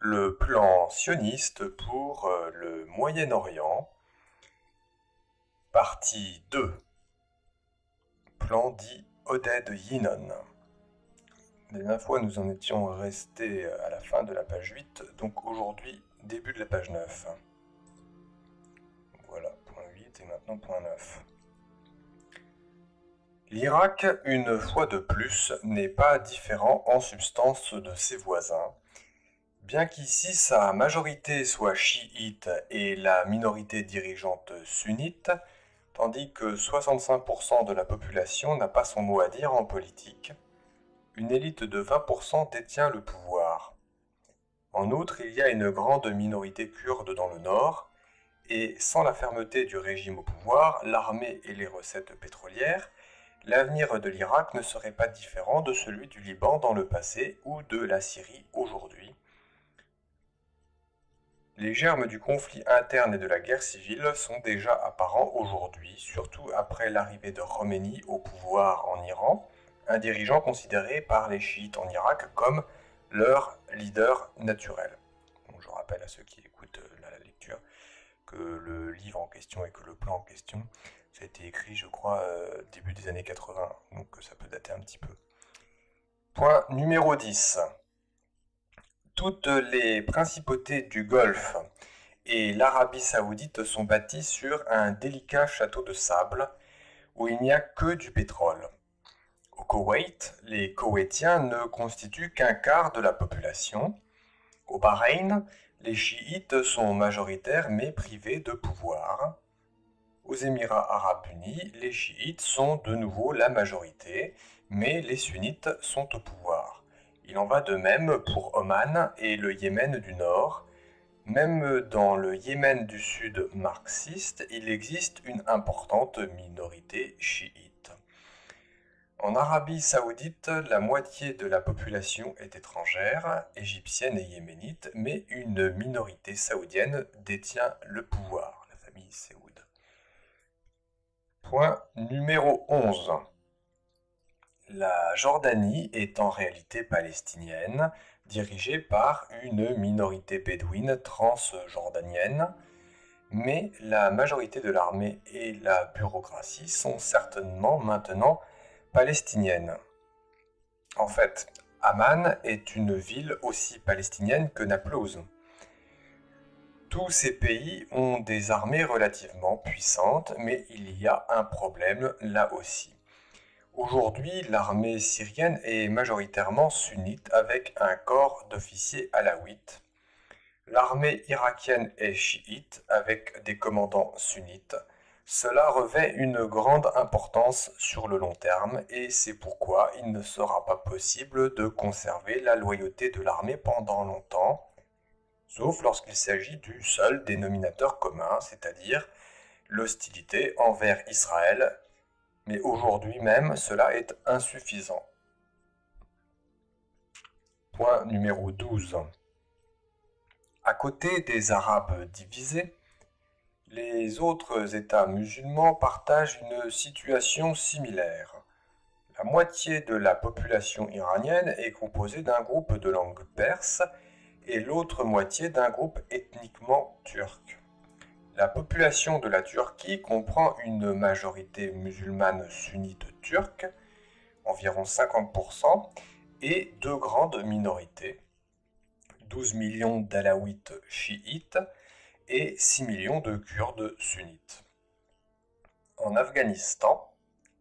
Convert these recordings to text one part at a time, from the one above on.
le plan sioniste pour le Moyen-Orient, partie 2, plan dit Oded-Yinon. La dernière fois, nous en étions restés à la fin de la page 8, donc aujourd'hui, début de la page 9. Voilà, point 8 et maintenant point 9. L'Irak, une fois de plus, n'est pas différent en substance de ses voisins. Bien qu'ici sa majorité soit chiite et la minorité dirigeante sunnite, tandis que 65% de la population n'a pas son mot à dire en politique, une élite de 20% détient le pouvoir. En outre, il y a une grande minorité kurde dans le nord, et sans la fermeté du régime au pouvoir, l'armée et les recettes pétrolières, l'avenir de l'Irak ne serait pas différent de celui du Liban dans le passé ou de la Syrie aujourd'hui. Les germes du conflit interne et de la guerre civile sont déjà apparents aujourd'hui, surtout après l'arrivée de Khomeini au pouvoir en Iran, un dirigeant considéré par les chiites en Irak comme leur leader naturel. Donc je rappelle à ceux qui écoutent la lecture que le livre en question et que le plan en question, ça a été écrit, je crois, début des années 80, donc ça peut dater un petit peu. Point numéro 10. Toutes les principautés du Golfe et l'Arabie saoudite sont bâties sur un délicat château de sable où il n'y a que du pétrole. Au Koweït, les Koweïtiens ne constituent qu'un quart de la population. Au Bahreïn, les chiites sont majoritaires mais privés de pouvoir. Aux Émirats arabes unis, les chiites sont de nouveau la majorité, mais les sunnites sont au pouvoir. Il en va de même pour Oman et le Yémen du Nord. Même dans le Yémen du Sud marxiste, il existe une importante minorité chiite. En Arabie saoudite, la moitié de la population est étrangère, égyptienne et yéménite, mais une minorité saoudienne détient le pouvoir, la famille Saoud. Point numéro 11. La Jordanie est en réalité palestinienne, dirigée par une minorité bédouine transjordanienne, mais la majorité de l'armée et la bureaucratie sont certainement maintenant palestiniennes. En fait, Amman est une ville aussi palestinienne que Naplouse. Tous ces pays ont des armées relativement puissantes, mais il y a un problème là aussi. Aujourd'hui, l'armée syrienne est majoritairement sunnite avec un corps d'officiers alaouites. L'armée irakienne est chiite avec des commandants sunnites. Cela revêt une grande importance sur le long terme et c'est pourquoi il ne sera pas possible de conserver la loyauté de l'armée pendant longtemps, sauf lorsqu'il s'agit du seul dénominateur commun, c'est-à-dire l'hostilité envers Israël. Mais aujourd'hui même, cela est insuffisant. Point numéro 12. À côté des Arabes divisés, les autres États musulmans partagent une situation similaire. La moitié de la population iranienne est composée d'un groupe de langue perse et l'autre moitié d'un groupe ethniquement turc. La population de la Turquie comprend une majorité musulmane sunnite turque, environ 50%, et deux grandes minorités, 12 millions d'alaouites chiites et 6 millions de Kurdes sunnites. En Afghanistan,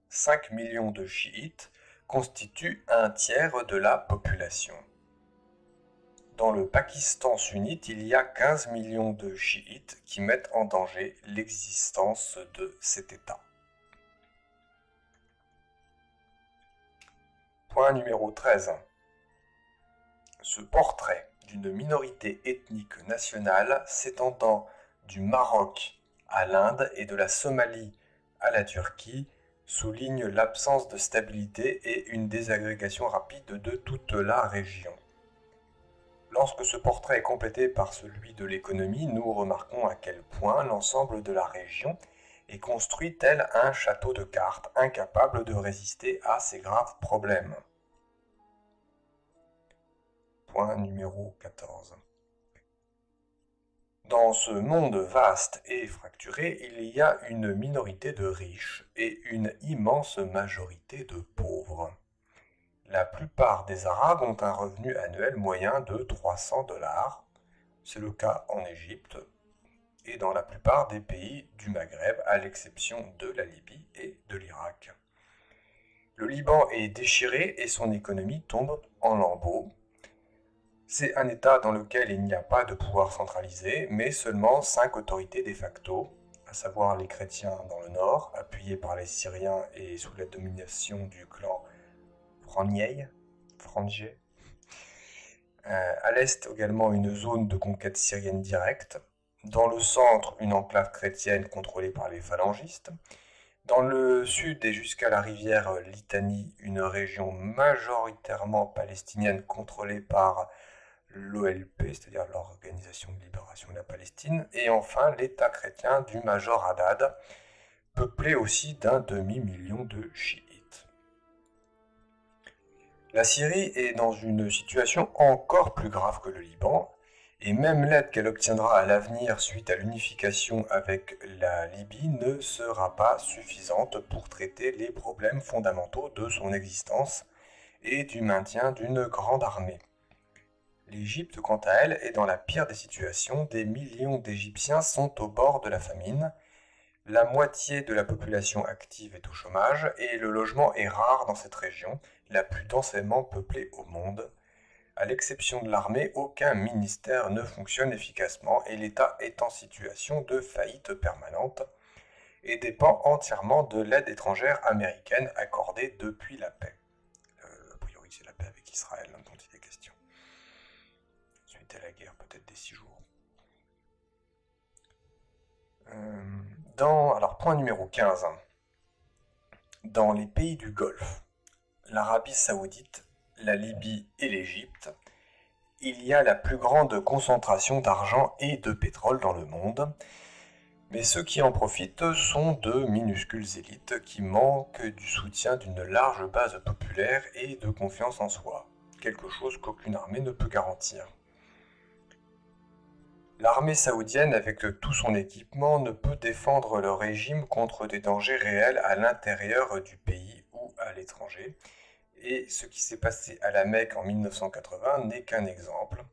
5 millions de chiites constituent un tiers de la population. Dans le Pakistan sunnite, il y a 15 millions de chiites qui mettent en danger l'existence de cet État. Point numéro 13. Ce portrait d'une minorité ethnique nationale s'étendant du Maroc à l'Inde et de la Somalie à la Turquie souligne l'absence de stabilité et une désagrégation rapide de toute la région. Lorsque ce portrait est complété par celui de l'économie, nous remarquons à quel point l'ensemble de la région est construit tel un château de cartes, incapable de résister à ces graves problèmes. Point numéro 14. Dans ce monde vaste et fracturé, il y a une minorité de riches et une immense majorité de pauvres. La plupart des Arabes ont un revenu annuel moyen de 300 $. C'est le cas en Égypte et dans la plupart des pays du Maghreb, à l'exception de la Libye et de l'Irak. Le Liban est déchiré et son économie tombe en lambeaux. C'est un État dans lequel il n'y a pas de pouvoir centralisé, mais seulement 5 autorités de facto, à savoir les chrétiens dans le nord, appuyés par les Syriens et sous la domination du clan Frangé. À l'est également une zone de conquête syrienne directe. Dans le centre, une enclave chrétienne contrôlée par les phalangistes. Dans le sud et jusqu'à la rivière Litanie, une région majoritairement palestinienne contrôlée par l'OLP, c'est-à-dire l'Organisation de Libération de la Palestine. Et enfin, l'État chrétien du Major Haddad, peuplé aussi d'un demi-million de chiites. La Syrie est dans une situation encore plus grave que le Liban, et même l'aide qu'elle obtiendra à l'avenir suite à l'unification avec la Libye ne sera pas suffisante pour traiter les problèmes fondamentaux de son existence et du maintien d'une grande armée. L'Égypte, quant à elle, est dans la pire des situations. Des millions d'Égyptiens sont au bord de la famine. La moitié de la population active est au chômage et le logement est rare dans cette région, la plus densément peuplée au monde. À l'exception de l'armée, aucun ministère ne fonctionne efficacement et l'État est en situation de faillite permanente et dépend entièrement de l'aide étrangère américaine accordée depuis la paix. A priori, c'est la paix avec Israël dont il est question. Suite à la guerre, peut-être des 6 jours. Alors, point numéro 15. Dans les pays du Golfe, l'Arabie Saoudite, la Libye et l'Égypte, il y a la plus grande concentration d'argent et de pétrole dans le monde, mais ceux qui en profitent sont de minuscules élites qui manquent du soutien d'une large base populaire et de confiance en soi, quelque chose qu'aucune armée ne peut garantir. L'armée saoudienne, avec tout son équipement, ne peut défendre le régime contre des dangers réels à l'intérieur du pays ou à l'étranger. Et ce qui s'est passé à la Mecque en 1980 n'est qu'un exemple.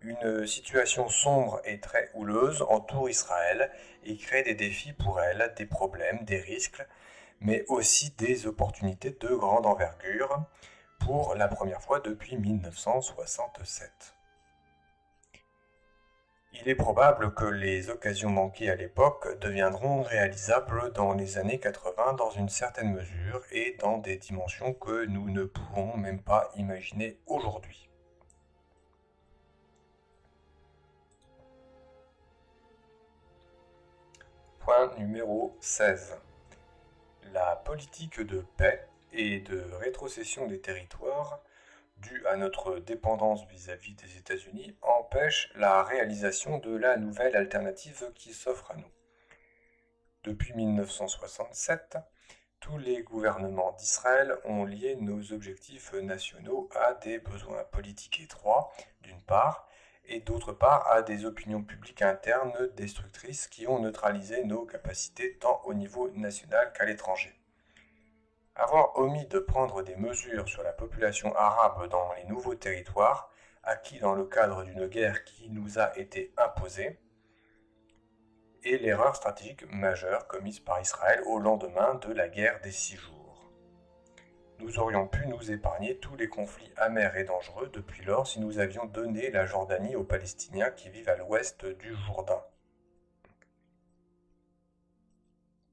Une situation sombre et très houleuse entoure Israël et crée des défis pour elle, des problèmes, des risques, mais aussi des opportunités de grande envergure pour la première fois depuis 1967. Il est probable que les occasions manquées à l'époque deviendront réalisables dans les années 80 dans une certaine mesure et dans des dimensions que nous ne pouvons même pas imaginer aujourd'hui. Point numéro 16. La politique de paix et de rétrocession des territoires due à notre dépendance vis-à-vis des États-Unis, empêche la réalisation de la nouvelle alternative qui s'offre à nous. Depuis 1967, tous les gouvernements d'Israël ont lié nos objectifs nationaux à des besoins politiques étroits, d'une part, et d'autre part à des opinions publiques internes destructrices qui ont neutralisé nos capacités tant au niveau national qu'à l'étranger. Avoir omis de prendre des mesures sur la population arabe dans les nouveaux territoires, acquis dans le cadre d'une guerre qui nous a été imposée, est l'erreur stratégique majeure commise par Israël au lendemain de la guerre des 6 jours. Nous aurions pu nous épargner tous les conflits amers et dangereux depuis lors si nous avions donné la Jordanie aux Palestiniens qui vivent à l'ouest du Jourdain.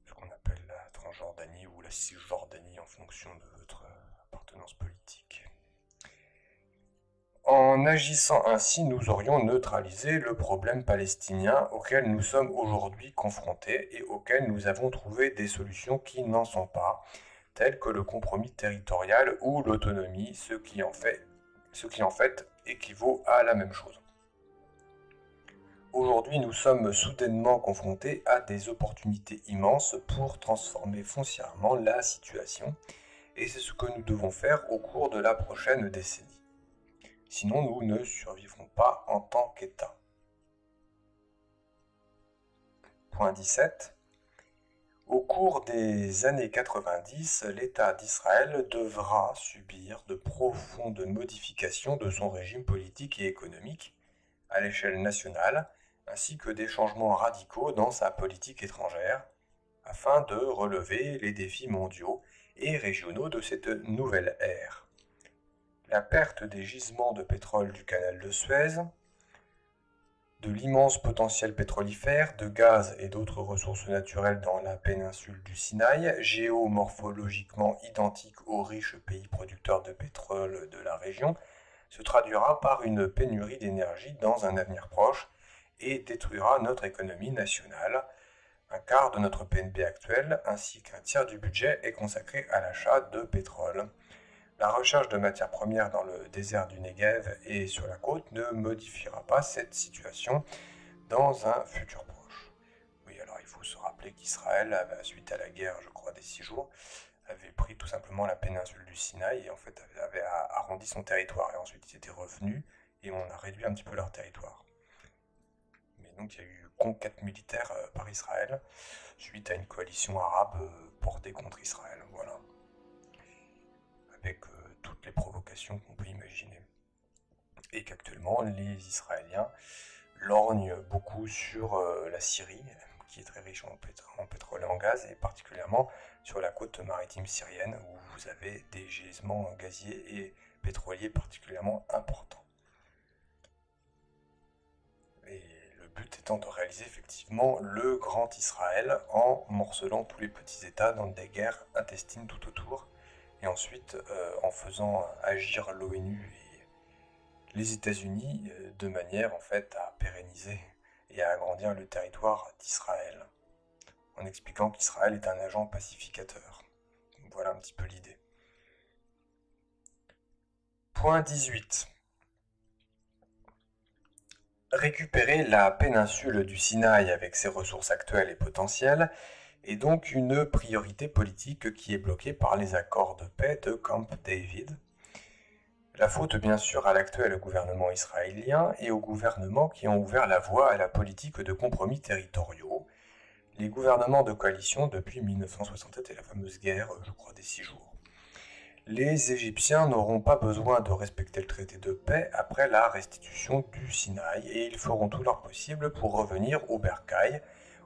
Ce qu'on appelle la Transjordanie ou la Cisjordanie en fonction de votre appartenance politique. En agissant ainsi, nous aurions neutralisé le problème palestinien auquel nous sommes aujourd'hui confrontés et auquel nous avons trouvé des solutions qui n'en sont pas, telles que le compromis territorial ou l'autonomie, ce qui en fait équivaut à la même chose. Aujourd'hui, nous sommes soudainement confrontés à des opportunités immenses pour transformer foncièrement la situation, et c'est ce que nous devons faire au cours de la prochaine décennie. Sinon, nous ne survivrons pas en tant qu'État. Point 17. Au cours des années 90, l'État d'Israël devra subir de profondes modifications de son régime politique et économique à l'échelle nationale, ainsi que des changements radicaux dans sa politique étrangère, afin de relever les défis mondiaux et régionaux de cette nouvelle ère. La perte des gisements de pétrole du canal de Suez, de l'immense potentiel pétrolifère, de gaz et d'autres ressources naturelles dans la péninsule du Sinaï, géomorphologiquement identique aux riches pays producteurs de pétrole de la région, se traduira par une pénurie d'énergie dans un avenir proche et détruira notre économie nationale. Un quart de notre PNB actuel ainsi qu'un tiers du budget est consacré à l'achat de pétrole. La recherche de matières premières dans le désert du Negev et sur la côte ne modifiera pas cette situation dans un futur proche. Oui, alors il faut se rappeler qu'Israël, suite à la guerre, je crois, des 6 jours, avait pris tout simplement la péninsule du Sinaï et en fait avait arrondi son territoire. Et ensuite ils étaient revenus et on a réduit un petit peu leur territoire. Mais donc il y a eu conquête militaire par Israël suite à une coalition arabe portée contre Israël. Voilà. Avec toutes les provocations qu'on peut imaginer. Et qu'actuellement, les Israéliens lorgnent beaucoup sur la Syrie, qui est très riche en pétrole et en gaz, et particulièrement sur la côte maritime syrienne, où vous avez des gisements gaziers et pétroliers particulièrement importants. Et le but étant de réaliser effectivement le grand Israël en morcelant tous les petits États dans des guerres intestines tout autour, et ensuite en faisant agir l'ONU et les États-Unis de manière en fait à pérenniser et à agrandir le territoire d'Israël, en expliquant qu'Israël est un agent pacificateur. Voilà un petit peu l'idée. Point 18. Récupérer la péninsule du Sinaï avec ses ressources actuelles et potentielles est donc une priorité politique qui est bloquée par les accords de paix de Camp David. La faute bien sûr à l'actuel gouvernement israélien et aux gouvernements qui ont ouvert la voie à la politique de compromis territoriaux, les gouvernements de coalition depuis 1967 et la fameuse guerre, je crois, des 6 jours. Les Égyptiens n'auront pas besoin de respecter le traité de paix après la restitution du Sinaï et ils feront tout leur possible pour revenir au bercail,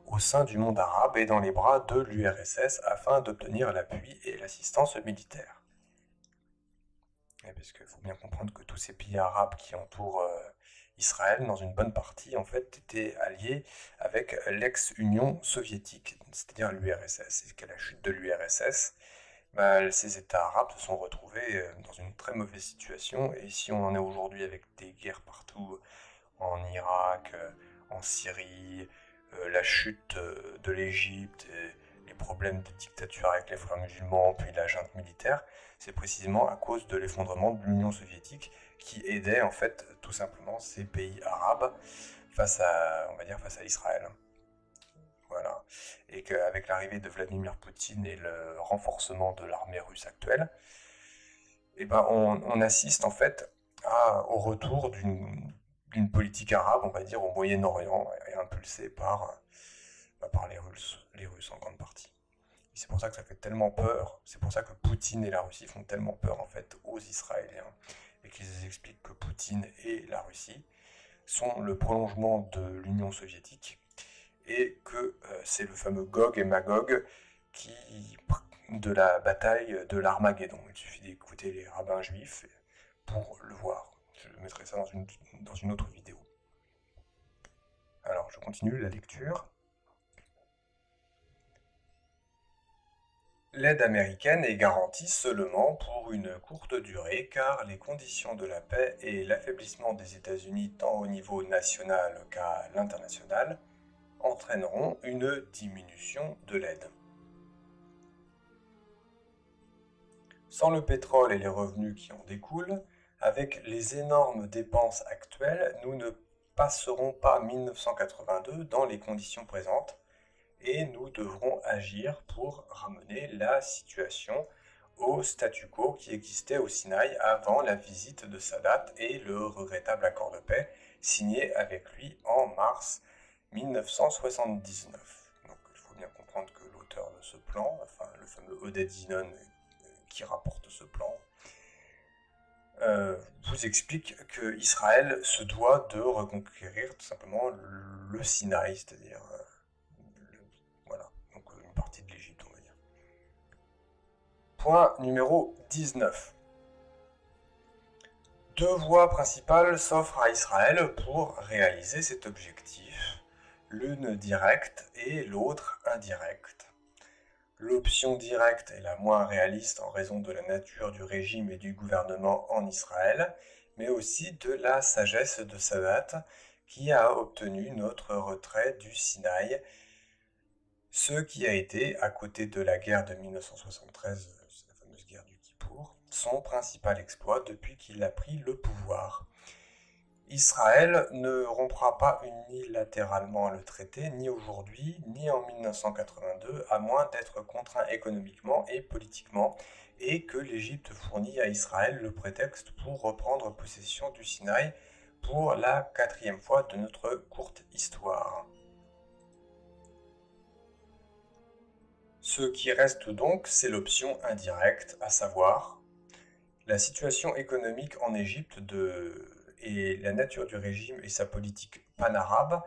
au sein du monde arabe et dans les bras de l'URSS afin d'obtenir l'appui et l'assistance militaire. Parce qu'il faut bien comprendre que tous ces pays arabes qui entourent Israël, dans une bonne partie, en fait, étaient alliés avec l'ex-Union soviétique, c'est-à-dire l'URSS. Et qu'à la chute de l'URSS, ces États arabes se sont retrouvés dans une très mauvaise situation. Et si on en est aujourd'hui avec des guerres partout, en Irak, en Syrie, la chute de l'Égypte, les problèmes de dictature avec les frères musulmans, puis la junte militaire, c'est précisément à cause de l'effondrement de l'Union soviétique qui aidait en fait tout simplement ces pays arabes face à, on va dire, face à Israël. Voilà. Et qu'avec l'arrivée de Vladimir Poutine et le renforcement de l'armée russe actuelle, eh ben on assiste en fait au retour d'une politique arabe, on va dire, au Moyen-Orient, et impulsée par les Russes en grande partie. Et c'est pour ça que ça fait tellement peur, c'est pour ça que Poutine et la Russie font tellement peur en fait aux Israéliens, et qu'ils expliquent que Poutine et la Russie sont le prolongement de l'Union soviétique, et que c'est le fameux Gog et Magog de la bataille de l'Armageddon. Il suffit d'écouter les rabbins juifs pour le voir. Je mettrai ça dans une autre vidéo. Alors, je continue la lecture. L'aide américaine est garantie seulement pour une courte durée car les conditions de la paix et l'affaiblissement des États-Unis tant au niveau national qu'à l'international entraîneront une diminution de l'aide. Sans le pétrole et les revenus qui en découlent, avec les énormes dépenses actuelles, nous ne passerons pas 1982 dans les conditions présentes et nous devrons agir pour ramener la situation au statu quo qui existait au Sinaï avant la visite de Sadat et le regrettable accord de paix signé avec lui en mars 1979. comprendre que l'auteur de ce plan, enfin le fameux Oded Zinon qui rapporte ce plan, vous explique que Israël se doit de reconquérir tout simplement le Sinaï, c'est-à-dire voilà, donc une partie de l'Égypte, on va dire. Point numéro 19. Deux voies principales s'offrent à Israël pour réaliser cet objectif, l'une directe et l'autre indirecte. L'option directe est la moins réaliste en raison de la nature du régime et du gouvernement en Israël, mais aussi de la sagesse de Sadat qui a obtenu notre retrait du Sinaï, ce qui a été, à côté de la guerre de 1973, c'est la fameuse guerre du Kippour, son principal exploit depuis qu'il a pris le pouvoir. Israël ne rompra pas unilatéralement le traité, ni aujourd'hui, ni en 1982, à moins d'être contraint économiquement et politiquement, et que l'Égypte fournit à Israël le prétexte pour reprendre possession du Sinaï pour la 4e fois de notre courte histoire. Ce qui reste donc, c'est l'option indirecte, à savoir la situation économique en Égypte et la nature du régime et sa politique pan-arabe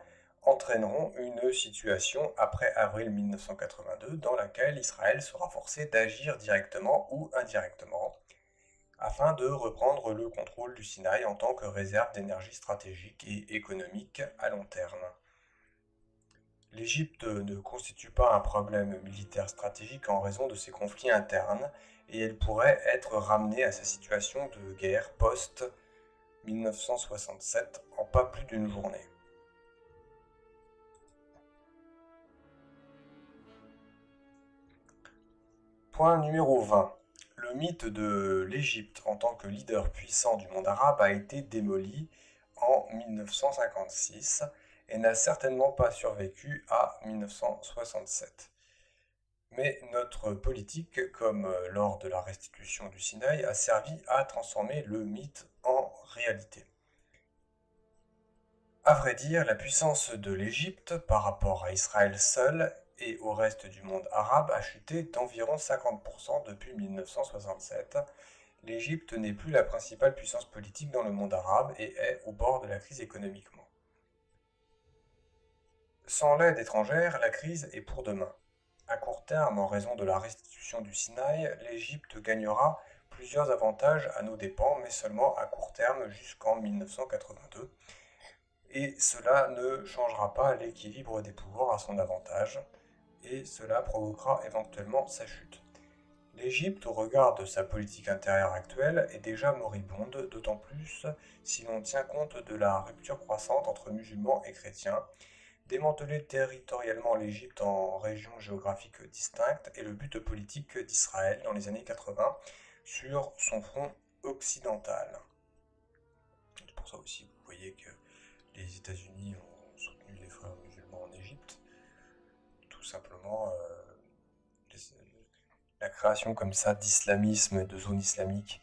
entraîneront une situation après avril 1982 dans laquelle Israël sera forcé d'agir directement ou indirectement afin de reprendre le contrôle du Sinaï en tant que réserve d'énergie stratégique et économique à long terme. L'Égypte ne constitue pas un problème militaire stratégique en raison de ses conflits internes et elle pourrait être ramenée à sa situation de guerre post-1967 en pas plus d'une journée. Point numéro 20. Le mythe de l'Égypte en tant que leader puissant du monde arabe a été démoli en 1956 et n'a certainement pas survécu à 1967. Mais notre politique, comme lors de la restitution du Sinaï, a servi à transformer le mythe en réalité. À vrai dire, la puissance de l'Égypte par rapport à Israël seul et au reste du monde arabe a chuté d'environ 50% depuis 1967. L'Égypte n'est plus la principale puissance politique dans le monde arabe et est au bord de la crise économiquement. Sans l'aide étrangère, la crise est pour demain. À court terme, en raison de la restitution du Sinaï, l'Égypte gagnera plusieurs avantages à nos dépens, mais seulement à court terme jusqu'en 1982. Et cela ne changera pas l'équilibre des pouvoirs à son avantage, et cela provoquera éventuellement sa chute. L'Égypte, au regard de sa politique intérieure actuelle, est déjà moribonde, d'autant plus si l'on tient compte de la rupture croissante entre musulmans et chrétiens. Démanteler territorialement l'Égypte en régions géographiques distinctes est le but politique d'Israël dans les années 80 sur son front occidental. C'est pour ça aussi que vous voyez que les États-Unis ont soutenu les frères musulmans en Égypte. Tout simplement, la création comme ça d'islamisme, de zones islamiques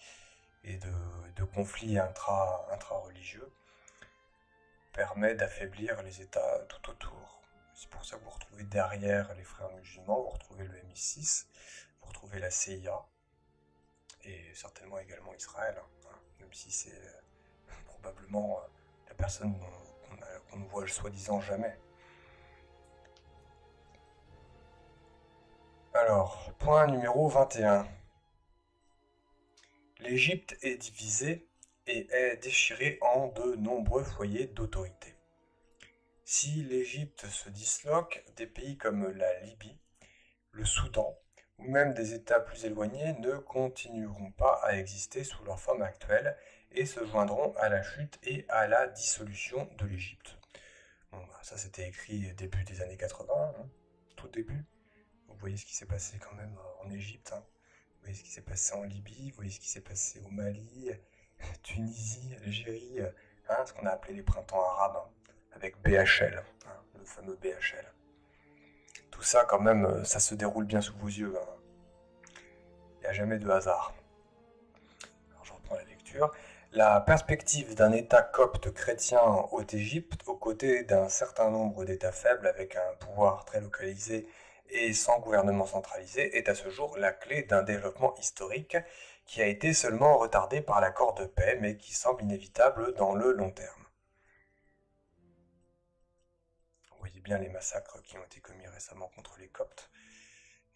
et de conflits intra-religieux permet d'affaiblir les États tout autour. C'est pour ça que vous retrouvez derrière les frères musulmans, vous retrouvez le MI6, vous retrouvez la CIA, et certainement également Israël, hein, même si c'est probablement la personne qu'on ne voit soi-disant jamais. Alors, point numéro 21. L'Égypte est divisée et est déchirée en de nombreux foyers d'autorité. Si l'Égypte se disloque, des pays comme la Libye, le Soudan, ou même des États plus éloignés ne continueront pas à exister sous leur forme actuelle et se joindront à la chute et à la dissolution de l'Égypte. Bon, ça c'était écrit début des années 80, hein, tout début. Vous voyez ce qui s'est passé quand même en Égypte, hein. Vous voyez ce qui s'est passé en Libye, vous voyez ce qui s'est passé au Mali, Tunisie, Algérie, hein, ce qu'on a appelé les printemps arabes, hein, avec BHL, hein, le fameux BHL. Tout ça quand même, ça se déroule bien sous vos yeux, hein. Il n'y a jamais de hasard. Alors je reprends la lecture. La perspective d'un État copte chrétien en Haute-Égypte, aux côtés d'un certain nombre d'États faibles avec un pouvoir très localisé et sans gouvernement centralisé est à ce jour la clé d'un développement historique qui a été seulement retardé par l'accord de paix mais qui semble inévitable dans le long terme. Vous voyez bien les massacres qui ont été commis récemment contre les Coptes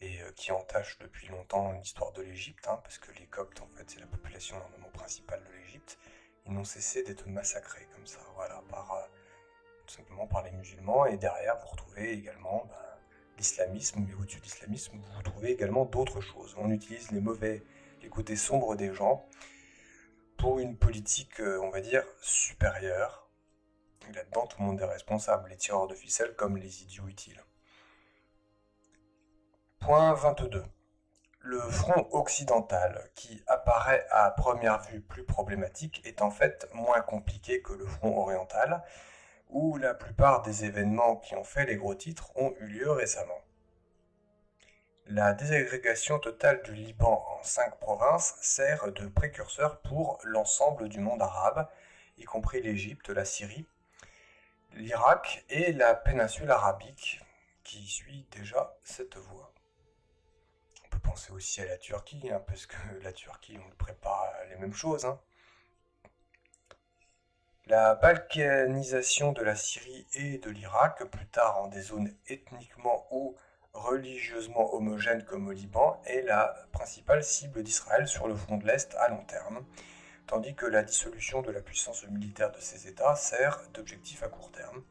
et qui entachent depuis longtemps l'histoire de l'Égypte, parce que les Coptes en fait c'est la population normalement principale de l'Égypte. Ils n'ont cessé d'être massacrés comme ça, voilà, tout simplement par les musulmans, et derrière vous retrouvez également l'islamisme, mais au-dessus de l'islamisme vous trouvez également d'autres choses. On utilise les côtés sombres des gens pour une politique, on va dire, supérieure. Et là-dedans tout le monde est responsable, les tireurs de ficelles comme les idiots utiles. Point 22. Le front occidental, qui apparaît à première vue plus problématique, est en fait moins compliqué que le front oriental, où la plupart des événements qui ont fait les gros titres ont eu lieu récemment. La désagrégation totale du Liban en 5 provinces sert de précurseur pour l'ensemble du monde arabe, y compris l'Égypte, la Syrie, l'Irak et la péninsule arabique, qui suit déjà cette voie. On peut penser aussi à la Turquie, parce que la Turquie, on ne prépare les mêmes choses. La balkanisation de la Syrie et de l'Irak, plus tard en des zones ethniquement ou religieusement homogènes comme au Liban, est la principale cible d'Israël sur le front de l'Est à long terme, tandis que la dissolution de la puissance militaire de ces États sert d'objectif à court terme.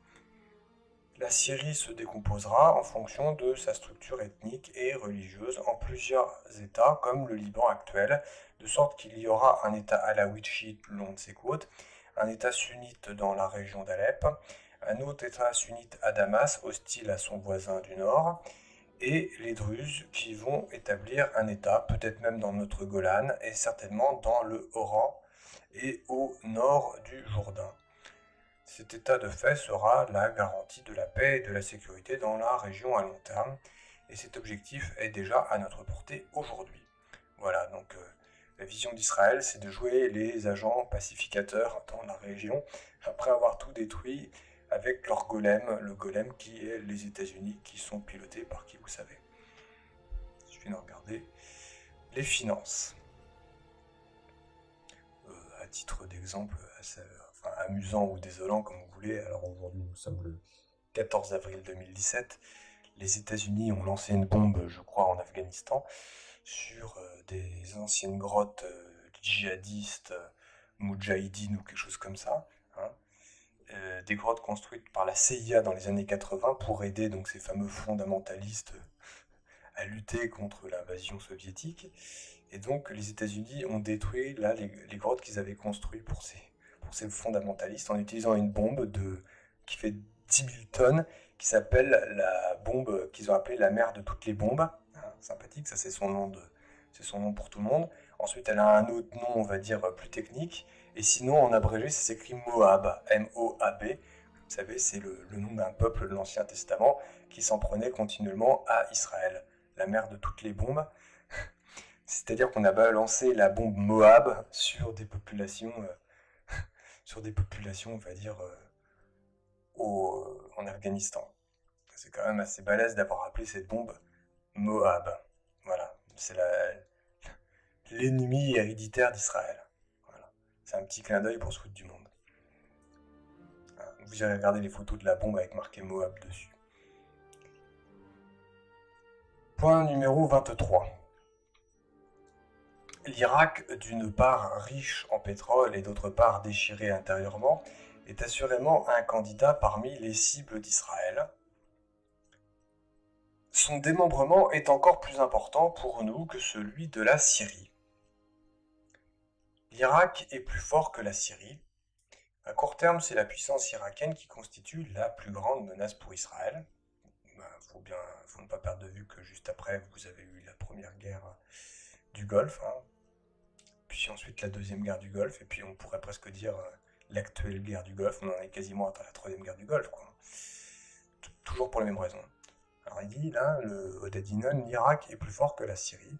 La Syrie se décomposera en fonction de sa structure ethnique et religieuse en plusieurs États comme le Liban actuel, de sorte qu'il y aura un État alawite chiite le long de ses côtes, un État sunnite dans la région d'Alep, un autre État sunnite à Damas, hostile à son voisin du nord, et les Druzes qui vont établir un État, peut-être même dans notre Golan, et certainement dans le Oran et au nord du Jourdain. Cet état de fait sera la garantie de la paix et de la sécurité dans la région à long terme, et cet objectif est déjà à notre portée aujourd'hui. Voilà, donc la vision d'Israël, c'est de jouer les agents pacificateurs dans la région, après avoir tout détruit avec leur golem, le golem qui est les États-Unis, qui sont pilotés par qui, vous savez. Il suffit de regarder les finances. À titre d'exemple, amusant ou désolant comme vous voulez, alors aujourd'hui nous sommes le 14 avril 2017, les États-Unis ont lancé une bombe, je crois, en Afghanistan, sur des anciennes grottes djihadistes, moudjahidines ou quelque chose comme ça, des grottes construites par la CIA dans les années 80 pour aider donc ces fameux fondamentalistes à lutter contre l'invasion soviétique. Et donc les États-Unis ont détruit là les grottes qu'ils avaient construites pour ces fondamentalistes en utilisant une bombe qui fait 10 000 tonnes, qui s'appelle la bombe qu'ils ont appelée la mère de toutes les bombes. Sympathique, ça c'est son nom pour tout le monde. Ensuite, elle a un autre nom, on va dire, plus technique. Et sinon, en abrégé, ça s'écrit Moab, M-O-A-B. Vous savez, c'est le nom d'un peuple de l'Ancien Testament qui s'en prenait continuellement à Israël, la mère de toutes les bombes. C'est-à-dire qu'on a balancé la bombe Moab sur des populations, on va dire, en Afghanistan. C'est quand même assez balèze d'avoir appelé cette bombe Moab. Voilà, c'est l'ennemi héréditaire d'Israël. Voilà. C'est un petit clin d'œil pour se foutre du monde. Vous irez regarder les photos de la bombe avec marqué Moab dessus. Point numéro 23. L'Irak, d'une part riche en pétrole et d'autre part déchiré intérieurement, est assurément un candidat parmi les cibles d'Israël. Son démembrement est encore plus important pour nous que celui de la Syrie. L'Irak est plus fort que la Syrie. À court terme, c'est la puissance irakienne qui constitue la plus grande menace pour Israël. Faut ne pas perdre de vue que juste après, vous avez eu la première guerre du Golfe, puis ensuite la deuxième guerre du Golfe, et puis on pourrait presque dire l'actuelle guerre du Golfe. On en est quasiment à la troisième guerre du Golfe, quoi. Toujours pour les mêmes raisons. Alors il dit là, le Odadinon, l'Irak est plus fort que la Syrie.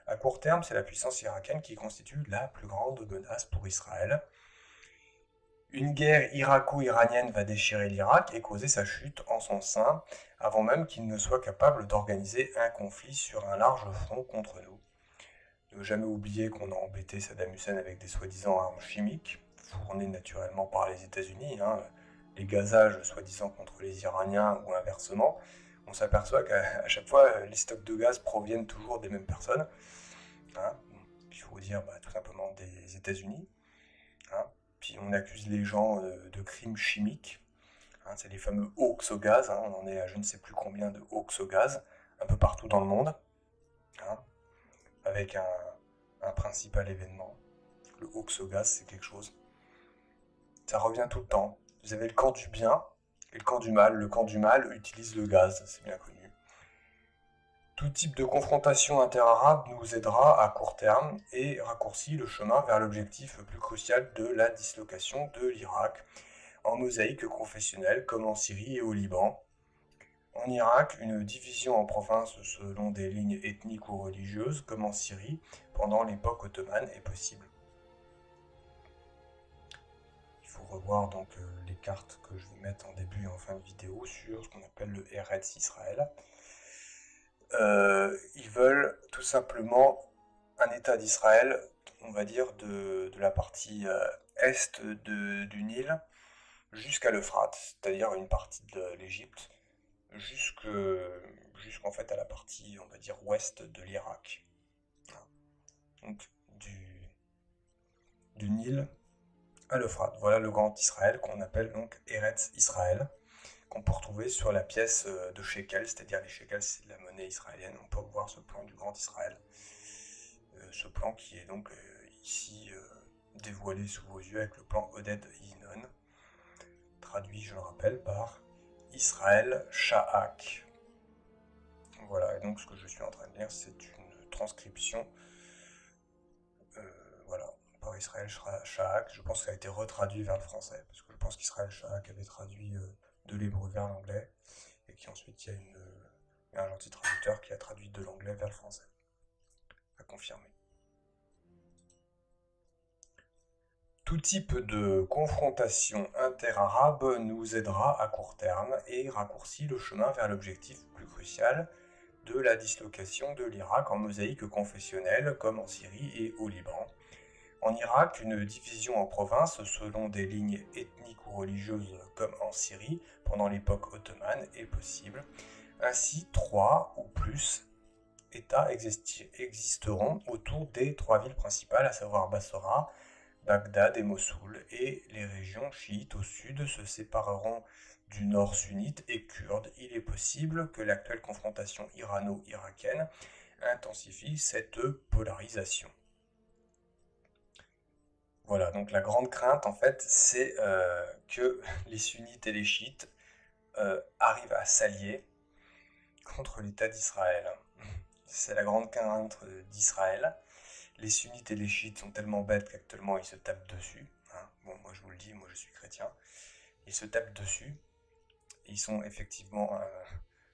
À court terme, c'est la puissance irakienne qui constitue la plus grande menace pour Israël. Une guerre irako-iranienne va déchirer l'Irak et causer sa chute en son sein, avant même qu'il ne soit capable d'organiser un conflit sur un large front contre nous. Ne jamais oublier qu'on a embêté Saddam Hussein avec des soi-disant armes chimiques, fournies naturellement par les États-Unis, les gazages soi-disant contre les Iraniens ou inversement. On s'aperçoit qu'à chaque fois, les stocks de gaz proviennent toujours des mêmes personnes. Il faut dire tout simplement des États-Unis. Puis on accuse les gens de crimes chimiques. C'est les fameux hoax au gaz. On en est à je ne sais plus combien de hoax au gaz, un peu partout dans le monde. Avec un principal événement. Le hoax au gaz, c'est quelque chose. Ça revient tout le temps. Vous avez le camp du bien et le camp du mal. Le camp du mal utilise le gaz, c'est bien connu. Tout type de confrontation interarabe nous aidera à court terme et raccourcit le chemin vers l'objectif plus crucial de la dislocation de l'Irak, en mosaïque confessionnelle comme en Syrie et au Liban. En Irak, une division en provinces selon des lignes ethniques ou religieuses, comme en Syrie, pendant l'époque ottomane, est possible. Il faut revoir donc les cartes que je vais mettre en début et en fin de vidéo sur ce qu'on appelle le Eretz Israël. Ils veulent tout simplement un État d'Israël, on va dire de la partie est du Nil jusqu'à l'Euphrate, c'est-à-dire une partie de l'Égypte, jusqu'en fait à la partie, on va dire, ouest de l'Irak. Donc du Nil à l'Euphrate. Voilà le Grand Israël qu'on appelle donc Eretz Israël, qu'on peut retrouver sur la pièce de shekel, c'est-à-dire les shekels, c'est de la monnaie israélienne. On peut voir ce plan du Grand Israël. Ce plan qui est donc ici dévoilé sous vos yeux avec le plan Oded Yinon, traduit, je le rappelle, par Israël Shahak. Voilà, et donc ce que je suis en train de lire, c'est une transcription par Israël Shahak. Je pense que ça a été retraduit vers le français, parce que je pense qu'Israël Shahak avait traduit de l'hébreu vers l'anglais, et qu'ensuite il y a un gentil traducteur qui a traduit de l'anglais vers le français. À confirmer. Tout type de confrontation interarabe nous aidera à court terme et raccourcit le chemin vers l'objectif plus crucial de la dislocation de l'Irak en mosaïque confessionnelle comme en Syrie et au Liban. En Irak, une division en provinces selon des lignes ethniques ou religieuses comme en Syrie pendant l'époque ottomane est possible. Ainsi, 3 ou plus États existeront autour des 3 villes principales, à savoir Bassora, Bagdad et Mossoul, et les régions chiites au sud se sépareront du nord sunnite et kurde. Il est possible que l'actuelle confrontation irano-irakienne intensifie cette polarisation. Voilà, donc la grande crainte en fait, c'est que les sunnites et les chiites arrivent à s'allier contre l'État d'Israël. C'est la grande crainte d'Israël. Les sunnites et les chiites sont tellement bêtes qu'actuellement ils se tapent dessus. Bon, moi je vous le dis, moi je suis chrétien. Ils se tapent dessus. Et ils sont effectivement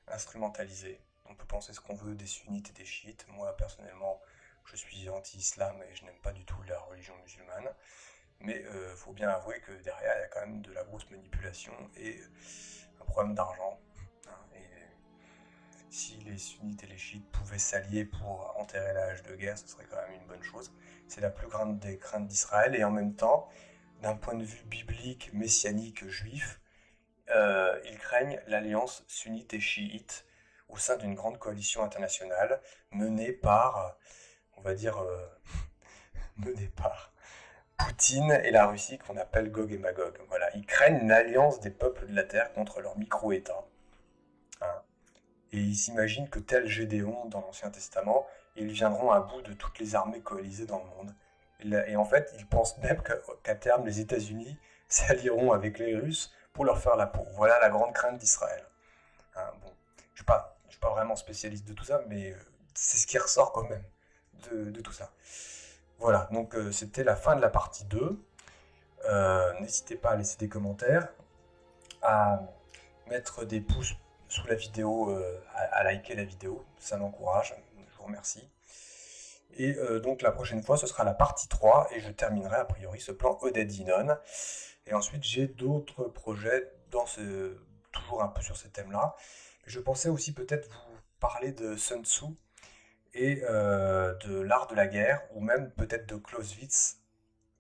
instrumentalisés. On peut penser ce qu'on veut des sunnites et des chiites. Moi personnellement, je suis anti-islam et je n'aime pas du tout la religion musulmane. Mais il faut bien avouer que derrière, il y a quand même de la grosse manipulation et un problème d'argent. Si les sunnites et les chiites pouvaient s'allier pour enterrer la hache de guerre, ce serait quand même une bonne chose. C'est la plus grande des craintes d'Israël, et en même temps, d'un point de vue biblique, messianique, juif, ils craignent l'alliance sunnite et chiite au sein d'une grande coalition internationale menée par, on va dire, menée par Poutine et la Russie qu'on appelle Gog et Magog. Voilà, ils craignent une alliance des peuples de la Terre contre leur micro-État. Et ils s'imaginent que tel Gédéon dans l'Ancien Testament, ils viendront à bout de toutes les armées coalisées dans le monde. Et en fait, ils pensent même qu'à terme, les États-Unis s'allieront avec les Russes pour leur faire la peau. Voilà la grande crainte d'Israël. Bon, je ne suis pas vraiment spécialiste de tout ça, mais c'est ce qui ressort quand même de tout ça. Voilà, donc c'était la fin de la partie 2. N'hésitez pas à laisser des commentaires, à mettre des pouces sous la vidéo, à liker la vidéo, ça m'encourage, je vous remercie. Et donc la prochaine fois, ce sera la partie 3 et je terminerai a priori ce plan Oded-Dinon. Et ensuite, j'ai d'autres projets toujours un peu sur ces thèmes-là. Je pensais aussi peut-être vous parler de Sun Tzu et de l'art de la guerre, ou même peut-être de Clausewitz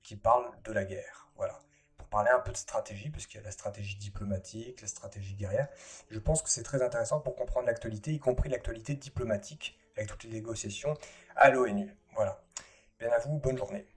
qui parle de la guerre. Voilà. Pour parler un peu de stratégie, parce qu'il y a la stratégie diplomatique, la stratégie guerrière. Je pense que c'est très intéressant pour comprendre l'actualité, y compris l'actualité diplomatique, avec toutes les négociations à l'ONU. Voilà. Bien à vous, bonne journée.